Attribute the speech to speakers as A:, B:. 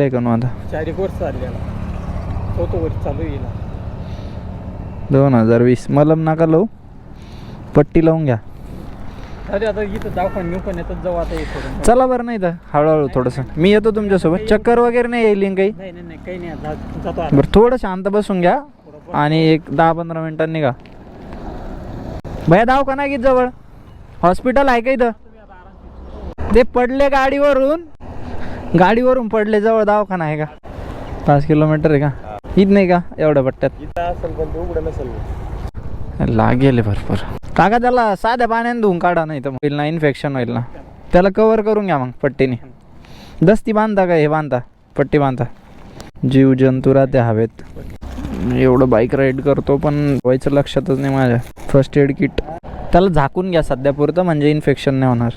A: आहे का आता
B: 4 वर्ष चाललेला 4 वर्ष चालू येईल
A: 2020. मलम नका लावू, पट्टी लावून घ्या.
B: अरे आता इथं दवाखान्यात नेऊ पण येतात जाऊ आता इथं.
A: चला बरं, नाही तर हळूहळू थोडंसं मी येतो तुमच्यासोबत. चक्कर वगैरे नाही येईल काही?
B: नाही काही नाही जातो आता.
A: बरं थोडं शांत बसून घ्या आणि एक 10-15 मिनिटांनी निघा. भैया दवाखाना आहे की जवळ? हॉस्पिटल आहे का इथं? ते पडले गाडीवरून पडले, जवळ दवाखाना आहे का? 5 किलोमीटर आहे का? इथं नाही का एवढ्या पट्ट्यात? लागेल भरपूर. काका त्याला साध्या पाण्याने धुवून काढा, नाही तर होईल ना इन्फेक्शन होईल ना. त्याला कवर करून घ्या मग पट्टीने. दस्ती बांधता का? हे बांधता, पट्टी बांधता. जीव जंतू राहते हवेत. एवढं बाईक राईड करतो पण व्हायचं लक्षातच नाही माझ्या. फर्स्ट एड किट त्याला झाकून घ्या सध्या पुरतं, म्हणजे इन्फेक्शन नाही होणार.